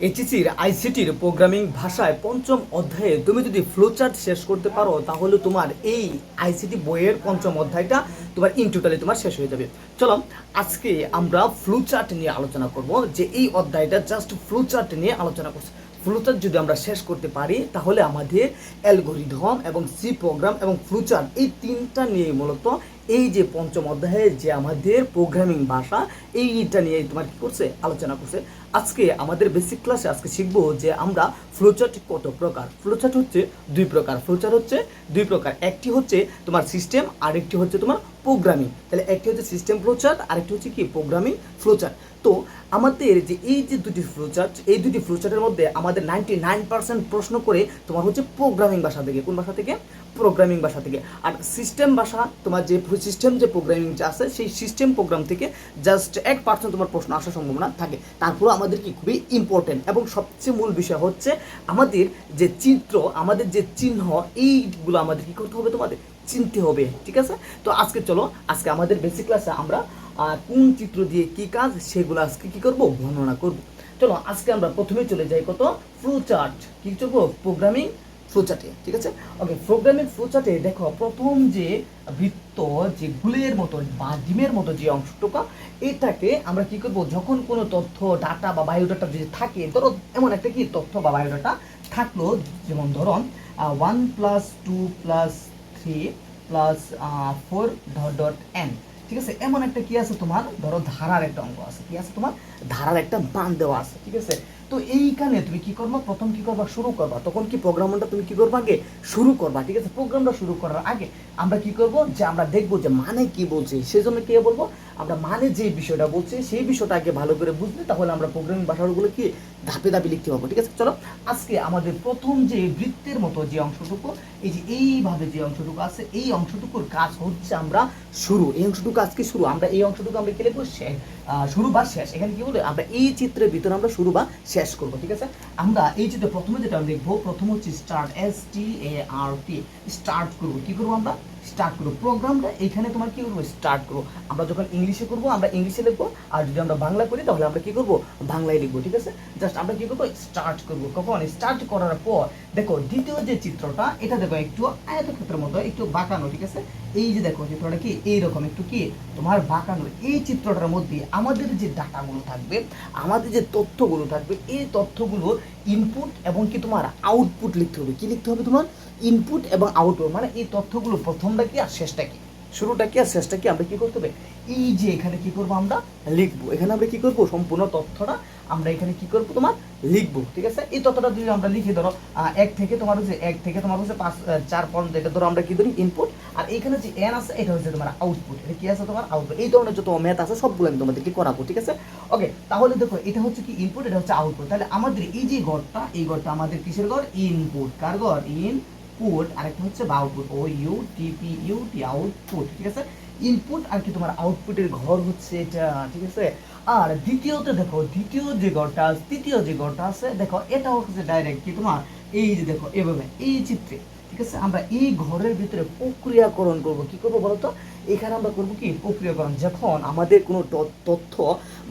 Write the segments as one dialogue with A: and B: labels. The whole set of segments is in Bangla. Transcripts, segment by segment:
A: এইচএসসির আইসিটির প্রোগ্রামিং ভাষায় পঞ্চম অধ্যায়ে তুমি যদি ফ্লোচার্ট শেষ করতে পারো তাহলে তোমার এই আইসিটি বইয়ের পঞ্চম অধ্যায়টা তোমার ইন টোটালি তোমার শেষ হয়ে যাবে। চলো আজকে আমরা ফ্লোচার্ট নিয়ে আলোচনা করব, যে এই অধ্যায়টা জাস্ট ফ্লোচার্ট নিয়ে আলোচনা করছে। ফ্লোচার্ট যদি আমরা শেষ করতে পারি তাহলে আমাদের অ্যালগোরিদম এবং সি প্রোগ্রাম এবং ফ্লোচার্ট এই তিনটা নিয়ে মূলত এই যে পঞ্চম অধ্যায়ে যে আমাদের প্রোগ্রামিং ভাষা এইটা নিয়ে তোমার কি করছে আলোচনা করছে। আজকে আমাদের বেসিক ক্লাসে আজকে শিখবো যে আমরা ফ্লোচার্ট কত প্রকার। ফ্লোচার্ট হচ্ছে দুই প্রকার। ফ্লোচার্ট হচ্ছে দুই প্রকার, একটি হচ্ছে তোমার সিস্টেম আর একটি হচ্ছে তোমার প্রোগ্রামিং। তাহলে একটি হচ্ছে সিস্টেম ফ্লোচার্ট আর একটি হচ্ছে কি প্রোগ্রামিং ফ্লোচার্ট। তো আমাদের যে এই যে দুটি ফ্লোচার্ট, এই দুটি ফ্লোচার্টের মধ্যে আমাদের 99% প্রশ্ন করে তোমার হচ্ছে প্রোগ্রামিং ভাষা থেকে। কোন ভাষা থেকে? প্রোগ্রামিং ভাষা থেকে। আর সিস্টেম ভাষা তোমার যে সিস্টেম যে প্রোগ্রামিংটা আছে সেই সিস্টেম প্রোগ্রাম থেকে জাস্ট 1% তোমার প্রশ্ন আসার সম্ভাবনা থাকে। তারপরে আমাদের কি খুবই ইম্পর্টেন্ট এবং সবচেয়ে মূল বিষয় হচ্ছে আমাদের যে চিত্র, আমাদের যে চিহ্ন, এইগুলো আমাদের কি করতে হবে, তোমাদের চিনতে হবে। ঠিক আছে? তো আজকে চলো, আজকে আমাদের বেসিক ক্লাসে আমরা কোন চিত্র দিয়ে কি কাজ সেগুলো আজকে কি করব, বর্ণনা করব। চলো আজকে আমরা প্রথমে চলে যাই কত ফ্লোচার্ট, কি করব, প্রোগ্রামিং ফ্লোচার্টে। ঠিক আছে? ওকে, প্রোগ্রামিং ফ্লোচার্টে দেখো প্রথম যে বৃত্ত, যে গুলের মতো বা ডিমের মতো যে অংশটুকু, এটাকে আমরা কি করব, যখন কোনো তথ্য ডাটা বা বায়োডাটা যদি থাকে, ধরো এমন একটা কি তথ্য বা বায়োডাটা থাকলো, যেমন ধরো 1 + 2 + 3 + 4 ... n। ঠিক আছে? এমন একটা কি আছে তোমার, ধরো ধারার একটা অঙ্ক আছে, কি আছে তোমার, ধারার একটা মান দেওয়া আছে। ঠিক আছে? তো এইখানে তুমি কি করবা, প্রথম কি করবা, শুরু করবা। তখন কি প্রোগ্রামটা তুমি কি করবা, আগে শুরু করবা। ঠিক আছে? প্রোগ্রামটা শুরু করার আগে আমরা কি করব, যে আমরা দেখবো যে মানে কি বলছে, সেজন্য কি বলবো, আমরা মানে যে বিষয়টা বলছে সেই বিষয়টা আগে ভালো করে বুঝলে তাহলে আমরা প্রোগ্রামিং ভাষাগুলো কি ধাপে ধাপে লিখতে পারবো। ঠিক আছে? চলো আজকে আমাদের প্রথম যে বৃত্তের মতো যে অংশটুকু, এই যে এইভাবে যে অংশটুকু আছে, এই অংশটুকুর কাজ হচ্ছে আমরা শুরু। এই অংশটুকু আজকে শুরু, আমরা এই অংশটুকু আমরা কি লিখবো, শুরু বা শেষ। এখানে কি বলে, আমরা এই চিত্রের ভিতরে আমরা শুরু বা শেষ করবো। ঠিক আছে? আমরা এই চিত্রে প্রথমে যেটা লিখবো, প্রথম হচ্ছে স্টার্ট, START, স্টার্ট করবো। কি করবো, আমরা স্টার্ট করবো প্রোগ্রামটা। এইখানে তোমার কি করবো, স্টার্ট করবো। আমরা যখন ইংলিশে করবো আমরা ইংলিশে লিখবো, আর যদি আমরা বাংলা করি তাহলে আমরা কি করবো, বাংলায় লিখবো। ঠিক আছে? জাস্ট আমরা কি করবো, স্টার্ট করবো। কখন স্টার্ট করার পর দেখো দ্বিতীয় যে চিত্রটা, এটা দেখো একটু আয়তক্ষেত্রের মতো একটু বাঁকানো। ঠিক আছে? এই যে দেখো চিত্রটা কি এইরকম একটু কি তোমার বাঁকানো। এই চিত্রটার মধ্যে আমাদের যে ডাটাগুলো থাকবে, আমাদের যে তথ্যগুলো থাকবে, এই তথ্যগুলো ইনপুট এবং কি তোমার আউটপুট লিখতে হবে। কি লিখতে হবে তোমার, ইনপুট এবং আউটপুট। মানে এই তথ্যগুলো প্রথমটা কি আর শেষটা কি, শুরুটা কি আর শেষটা কি, আমরা কি করতে হবে, এই যে এখানে কি করবো, আমরা লিখবো। এখানে আমরা কি করবো, সম্পূর্ণ তথ্যটা আমরা এখানে কি করবো, তোমার লিখবো। ঠিক আছে? এই তথ্যটা যদি আমরা লিখে ধরো 1 থেকে তোমার হচ্ছে 1 থেকে তোমার হচ্ছে 5 4 পর্যন্ত, এটা ধরো আমরা কি ধরি ইনপুট, আর এইখানে যে n আছে এটা হচ্ছে তোমার আউটপুট। এটা কি আছে তোমার আউটপুট। এই ধরনের যত ম্যাথ আছে সবগুলো আমি তোমাদেরকে করাবো। ঠিক আছে? ওকে, তাহলে দেখো এটা হচ্ছে কি ইনপুট, এটা হচ্ছে আউটপুট। তাহলে আমাদের এই যে ঘরটা, এই ঘরটা আমাদের কিসের ঘর, ইনপুট। কার ঘর, ইনপুট। আরেকটা হচ্ছে আউটপুট, OUTPUT, আউটপুট। ঠিক আছে? ইনপুট আর কি তোমার আউটপুটের ঘর হচ্ছে এটা। ঠিক আছে? আর দ্বিতীয়তে দেখো, দ্বিতীয় যে ঘরটা, তৃতীয় যে ঘরটা আছে দেখো, এটা হচ্ছে ডাইরেক্ট কি তোমার, এই যে দেখো এভাবে এই চিত্রে। ঠিক আছে? আমরা এই ঘরের ভিতরে প্রক্রিয়াকরণ করব। কি করবো বলতো, এখানে আমরা করবো কি প্রক্রিয়াকরণ। যখন আমাদের কোনো তথ্য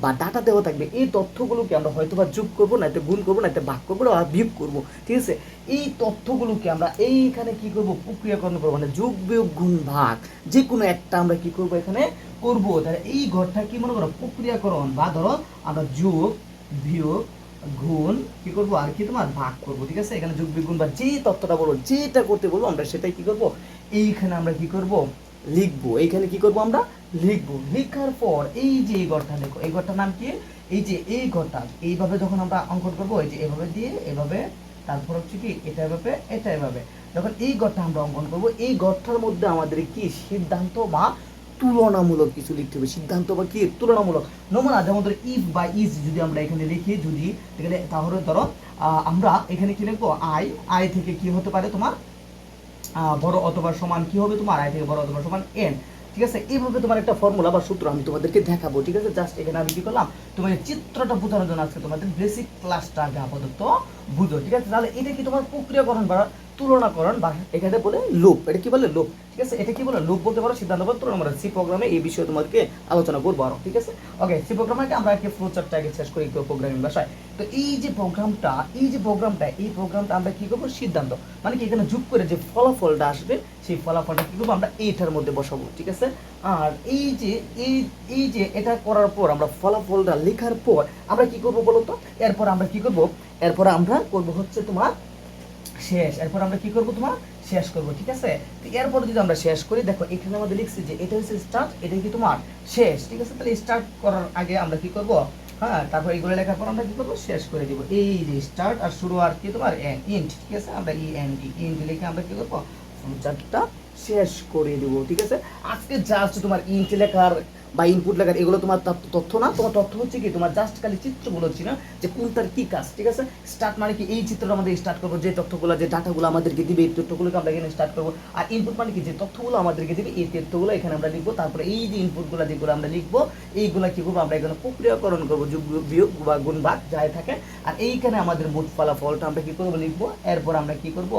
A: বা ডাটা দেওয়া থাকবে, এই তথ্যগুলোকে আমরা হয়তো বা যোগ করবো, নাইতে গুণ করবো, নাইতে ভাগ করবো বা বিয়োগ করবো। ঠিক আছে? এই তথ্যগুলোকে আমরা এইখানে কি করবো, প্রক্রিয়াকরণ করবো। মানে যোগ বিয়োগ গুণ ভাগ যে কোনো একটা আমরা কি করবো, এখানে করবো। তাহলে এই ঘরটা কি মনে করো প্রক্রিয়াকরণ, বা ধরো আমরা যোগ বিয়োগ গুণ কি করবো, আর কি তোমার ভাগ করবো। ঠিক আছে? এখানে যোগ বিয়োগ গুণ বা যে তথ্যটা বলবো, যেটা করতে বলবো আমরা সেটাই কি করবো, এইখানে আমরা কি করবো, লিখবো। এইখানে কি করবো, আমরা লিখবো। লেখার পর এই যে এই ঘরটা দেখো, এই ঘরটার নাম কি, এই যে এই ঘরটা এইভাবে যখন আমরা অঙ্কন করবো, এই যে এভাবে দিয়ে এভাবে, তারপর হচ্ছে কি এটা এভাবে, এটা এভাবে, যখন এই ঘরটা আমরা অঙ্কন করবো, এই ঘরটার মধ্যে আমাদের কি সিদ্ধান্ত বা তুলনামূলক কিছু লিখতে হবে। সিদ্ধান্ত বা কি তুলনামূলক নমুনা, যেমন ধরো ইফ বা ইজ যদি আমরা এখানে লিখি, যদি এখানে তাহলে ধরো আমরা এখানে কি লিখবো, আই থেকে কি হতে পারে তোমার বড় অথবা সমান কি হবে তোমার, আই থেকে বড় অথবা সমান n। ঠিক আছে? এইভাবে তোমার একটা ফর্মুলা বা সূত্র আমি তোমাদেরকে দেখাবো। ঠিক আছে? জাস্ট এখানে আমি কি করলাম, তোমাদের চিত্রটা বোঝানোর জন্য আজকে তোমাদের বেসিক ক্লাসটা আগে আপাতত বুঝো। ঠিক আছে? তাহলে এটা কি তোমার প্রক্রিয়াকরণ বা তুলনাকরণ বা এখানে বলে লুপ, এটা কি বলে লুপ, ঠিক আছে, এটা কি বলে লুপ বলতে পারো, সিদ্ধান্ত বলতে তুলনা বলে। সি প্রোগ্রামে এই বিষয়ে তোমাদেরকে আলোচনা করবো আরো, ঠিক আছে। ওকে, সি প্রোগ্রামে আমরা কি ফ্লো চার্টটা আগে শেষ করি প্রোগ্রামিং ভাষায়। তো এই যে প্রোগ্রামটা আমরা কি করবো, সিদ্ধান্ত মানে কি এখানে যোগ করে যে ফলাফলটা আসবে সেই ফলাফলটা কি করবো আমরা এইটার মধ্যে বসাবো, ঠিক আছে। আর এই যে এটা করার পর আমরা ফলাফলটা লেখার পর আমরা কি করবো বলো তো, এরপর আমরা কি করবো, এরপর আমরা করবো হচ্ছে তোমার শেষ, এরপর আমরা কি করবো তোমার শেষ করবো, ঠিক আছে। তো এরপর যদি আমরা শেষ করি, দেখো এখানে আমাদের লিখছি যে এটা হচ্ছে স্টার্ট, এটা কি তোমার শেষ, ঠিক আছে। তাহলে স্টার্ট করার আগে আমরা কি করবো, হ্যাঁ, তারপর এইগুলো লেখার পর আমরা কি করবো, শেষ করে দিব। এই যে স্টার্ট আর শুরু আর কি তোমার ইন্ট, ঠিক আছে, আমরা ইন্ট লিখে আমরা কি করবো, চারটা শেষ করে দিব, ঠিক আছে। আজকে জাস্ট তোমার ইন্ট লেখার বা ইনপুট লেখার এগুলো তোমার তথ্য না, তোমার তথ্য হচ্ছে কি তোমার জাস্ট খালি চিত্রগুলো ছিল যে কোনটার কি কাজ, ঠিক আছে। স্টার্ট মানে কি এই চিত্রটা আমাদের স্টার্ট করবো, যে তথ্যগুলো যে ডাটাগুলো আমাদেরকে দিবে এই তথ্যগুলোকে আমরা এখানে স্টার্ট করবো। আর ইনপুট মানে কি যে তথ্যগুলো আমাদেরকে দিবে এই তথ্যগুলো এখানে আমরা লিখবো। তারপরে এই যে ইনপুটগুলো যেগুলো আমরা লিখবো এইগুলো কি করবো আমরা এখানে প্রক্রিয়াকরণ করবো, যোগ বিয়োগ বা গুণ ভাগ যাই থাকে। আর এইখানে আমাদের মোট ফলাফলটা আমরা কি করবো লিখবো, এরপর আমরা কি করবো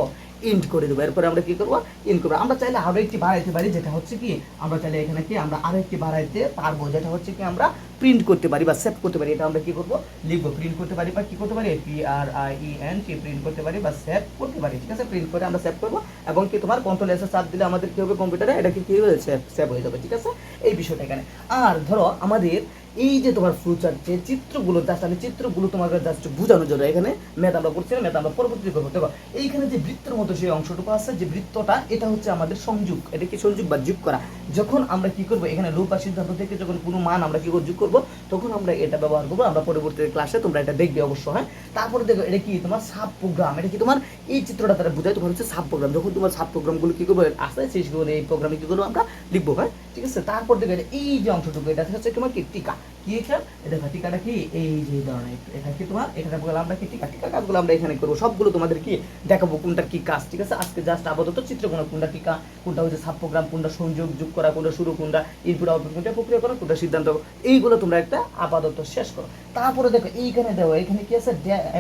A: ইন্ট করে দেবো। এরপরে আমরা কি করবো ইন্ট করবো। আমরা চাইলে আরো একটি বাড়াইতে পারি, যেটা হচ্ছে কি আমরা চাইলে এখানে কি আমরা আরো একটি বাড়াইতে পারবো, যেটা হচ্ছে কি আমরা প্রিন্ট করতে পারি বা সেভ করতে পারি। এটা আমরা কি করবো লিখবো, প্রিন্ট করতে পারি বা কি করতে পারি PRINT প্রিন্ট করতে পারি বা সেভ করতে পারি, ঠিক আছে। প্রিন্ট করে আমরা সেভ করবো এবং কি তোমার কন্ট্রোল এস চাপ দিলে আমাদের কি হবে কম্পিউটারে এটা কি হবে সেভ হয়ে যাবে, ঠিক আছে। এই বিষয়টা এখানে। আর ধরো আমাদের এই যে তোমার ফ্লুচার্ট যে চিত্রগুলো জাস্ট আমি চিত্রগুলো তোমাকে জাস্ট বোঝানোর জন্য এখানে ম্যাথ আমরা করছি না, ম্যাথ আমরা পরবর্তী করবো। দেখো এইখানে যে বৃত্তের মতো সেই অংশটুকু আছে, যে বৃত্তটা এটা হচ্ছে আমাদের সংযোগ, এটা কি সংযোগ বা যোগ করা। যখন আমরা কি করবো এখানে লুপ বা সিদ্ধান্ত থেকে যখন কোনো মান আমরা কি যোগ করবো তখন আমরা এটা ব্যবহার করবো। আমরা পরবর্তী ক্লাসে তোমরা এটা দেখবে অবশ্য, হ্যাঁ। তারপরে দেখো এটা কি তোমার সাব প্রোগ্রাম, এটা কি তোমার এই চিত্রটা তারা বোঝায় তোমার হচ্ছে সাব প্রোগ্রাম। যখন তোমার সাব প্রোগ্রামগুলো কি করবো আসে সেইগুলো এই প্রোগ্রামে কি করবো আমরা লিখবো, হ্যাঁ, ঠিক আছে। তারপর দেখো এই যে অংশটুকু এটা হচ্ছে তোমার কি টিকা, কি এটা দেখো টিকাটা কি এই যে ধরনের এটা কি তোমার এখানে বলে আমরা কি টিকা কাজগুলো আমরা এখানে করবো, সবগুলো তোমাদের কি দেখাবো কোনটার কি কাজ, ঠিক আছে। আজকে জাস্ট আপাতত চিত্রগুলো কোনটা টিকা, কোনটা হচ্ছে সাব প্রোগ্রাম, কোনটা সংযোগ যোগ করা, কোনটা শুরু, কোনটা ইনপুট আউটপুট, কোনটা প্রক্রিয়া করা, কোনটা সিদ্ধান্ত, এইগুলো তোমরা একটা আপাতত শেষ করো। তারপরে দেখো এইখানে দেখো এখানে কি আছে,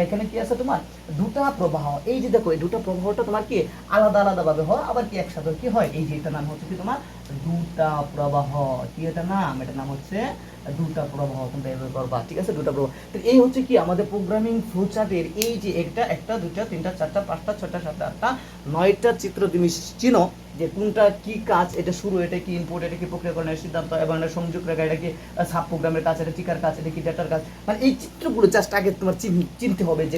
A: এখানে কি আছে তোমার দুটা প্রবাহ। এই যে দেখো এই দুটা প্রবাহটা তোমার কি আলাদা আলাদা ভাবে হয়, আবার কি একসাথে কি হয়, এই যে এটা নাম হচ্ছে কি তোমার দুটা প্রবাহ। কি এটা নাম, এটা নাম হচ্ছে দুটা প্রবাহ, তোমরা এভাবে করবা, ঠিক আছে, দুটা প্রবাহ। তো এই হচ্ছে কি আমাদের প্রোগ্রামিং ফ্লোচার্টের এই যে একটা দুটা তিনটা চারটা পাঁচটা ছয়টা সাতটা আটটা নয়টা চিত্র তুমি চিনো যে কোনটা কি কাজ, এটা শুরু, এটা কি ইনপুট, এটা কি প্রক্রিয়াকরণের সিদ্ধান্ত, এবং এটা সংযোগ রেখা, এটা কি সাব প্রোগ্রামের কাজ, এটা টিকার কাজ, এটা কি ডেটার কাজ। মানে এই চিত্রগুলো জাস্ট আগে তোমার চিনতে হবে যে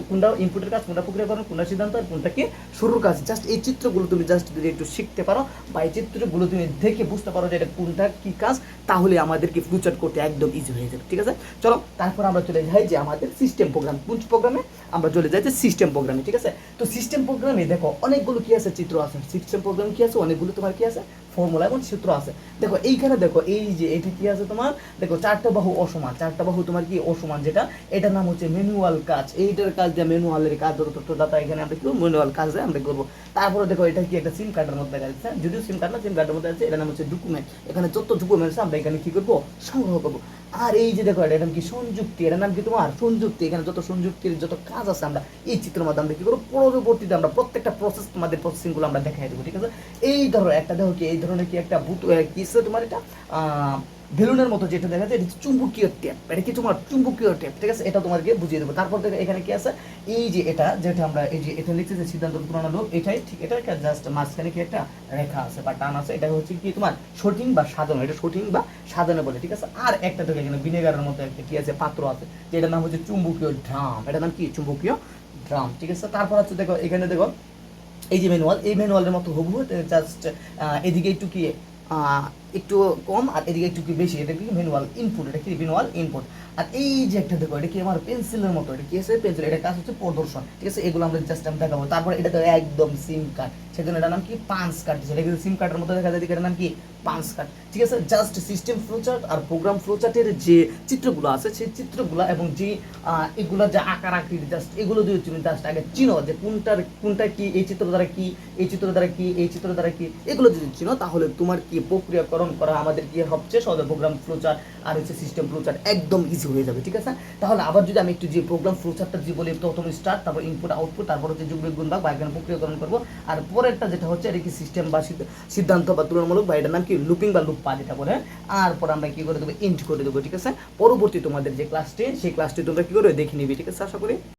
A: কোনটা ইনপুটের কাজ, কোনটা প্রক্রিয়াকরণ, কোনটা সিদ্ধান্ত, আর কোনটা কি শুরুর কাজ। জাস্ট এই চিত্রগুলো তুমি জাস্ট যদি একটু শিখতে পারো বা এই চিত্রগুলো তুমি দেখে বুঝতে পারো যে এটা কোনটা কি কাজ, তাহলে আমাদেরকে ফ্লুচার্ট করতে একদম ইজি হয়ে যাবে, ঠিক আছে। চলো তারপর আমরা চলে যাই যে আমাদের সিস্টেম প্রোগ্রাম, কোন প্রোগ্রামে আমরা চলে যাই যে সিস্টেম প্রোগ্রামে, ঠিক আছে। তো সিস্টেম প্রোগ্রামে দেখো অনেকগুলো কি আছে চিত্র আছে, সিস্টেম প্রোগ্রাম কি আছে অনেকগুলো তোমার কি আছে ফর্মুলা এবং সূত্র আছে। দেখো এইখানে দেখো এই যে এটা কি আছে তোমার, দেখো চারটা বাহু অসমান, চারটা বাহু তোমার কি অসমান, যেটা এটার নাম হচ্ছে ম্যানুয়াল কাজ। এইটার কাজ দিয়ে ম্যানুয়ালের কাজ যত তথ্য ডাটা এখানে আমরা কি ম্যানুয়াল কাজ আমরা করবো। তারপরে দেখো এটা কি একটা সিম কার্ডের মধ্যে দেখা যাচ্ছে, যদিও সিম কার্ড না, সিম কার্ডের মধ্যে আছে, এটার নাম হচ্ছে ডকুমেন্ট। এখানে যত ডকুমেন্টস আমরা এখানে কি করবো সংগ্রহ করবো। আর এই যে দেখো এটার নাম কি সংযুক্তি, এটার নাম কি তোমার সংযুক্তি। এখানে যত সংযুক্তির যত কাজ আছে আমরা এই চিত্রের মাধ্যমে আমরা কি করবো পরবর্তীতে আমরা প্রত্যেকটা প্রসেস আমাদের প্রসেসিংগুলো আমরা দেখাই দেবো, ঠিক আছে। এই ধরো একটা দেখো কি এই ধরনের কি একটা কি আছে তোমার এটা বেলুনের মতো যেটা দেখা যায়, এটা চুম্বকীয় ট্যাপ, এটা কি তোমার চুম্বকীয় ট্যাপ, ঠিক আছে, এটা তোমাকে বুঝিয়ে দেবো। তারপর দেখো এখানে কি আছে এই যে এটা যেটা আমরা এই যে এটা লিখছি যে সিদ্ধান্ত পুরানো লোক, এটাই ঠিক, এটা জাস্ট মাঝখানে কি একটা রেখা আছে বা টান আছে, এটা হচ্ছে কি তোমার শটিং বা সাজানো, এটা শটিং বা সাজানো বলে, ঠিক আছে। আর একটা দেখো এখানে ভিনেগারের মতো একটা কি আছে পাত্র আছে, যেটার নাম হচ্ছে চুম্বকীয় ড্রাম, এটার নাম কি চুম্বকীয় ড্রাম, ঠিক আছে। তারপর হচ্ছে দেখো এখানে দেখো এই যে ম্যানুয়াল, এই ম্যানুয়ালের মতো হুবহু জাস্ট এদিকে একটু কি একটু কম আর এদিকে একটু কি বেশি, এটা কি ম্যানুয়াল ইনপুট, এটা কি ম্যানুয়াল ইনপুট। আর এই যে একটা দেখো এটা কি আমার পেন্সিলের মতো, এটা কি আছে পেন্সিল, এটা কাজ হচ্ছে প্রদর্শন, ঠিক আছে। এগুলো আমরা জাস্ট আমি দেখাবো। তারপর এটা তো একদম সিম কার্ড, সেজন্য এটার নাম কি পাঁচ কার্ড, সেটা কিন্তু সিম কার্ডের মতো দেখা যায়, এটার নাম কি পাঁচ কার্ড, ঠিক আছে। জাস্ট সিস্টেম ফ্লোচার্ট আর প্রোগ্রাম ফ্লোচার্টের যে চিত্রগুলো আছে সেই চিত্রগুলো এবং যে এগুলো যে আকার আকৃতি জাস্ট এগুলো দিয়ে তুমি জাস্ট আগে চিনো যে কোনটা কি, এই চিত্র দ্বারা কি, এই চিত্র দ্বারা কি, এই চিত্র দ্বারা কি, এগুলো যদি চিনো তাহলে তোমার কি প্রক্রিয়াকরণ করা আমাদের কি হচ্ছে সহজে প্রোগ্রাম ফ্লোচার্ট আর হচ্ছে সিস্টেম ফ্লোচার্ট একদম ইজি ইজি হয়ে যাবে, ঠিক আছে। তাহলে আবার যদি আমি একটু যে প্রোগ্রাম ফ্লোচার্টটা যে বলি, প্রথমে স্টার্ট, তারপর ইনপুট আউটপুট, তারপর হচ্ছে যোগ বিয়োগ গুণ ভাগ বা এখানে প্রক্রিয়াকরণ করবো, আর পরেরটা যেটা হচ্ছে এটা কি সিস্টেম বা সিদ্ধান্ত বা তুলনামূলক, বা এটার নাম কি লুপিং বা লুপ পা যেটা বলে, আর পর আমরা কি করে দেবো, ইন্ট করে দেবো, ঠিক আছে। পরবর্তী তোমাদের যে ক্লাসটি, সেই ক্লাসটি তোমরা কি করে দেখে নিবি, ঠিক আছে, আশা করি।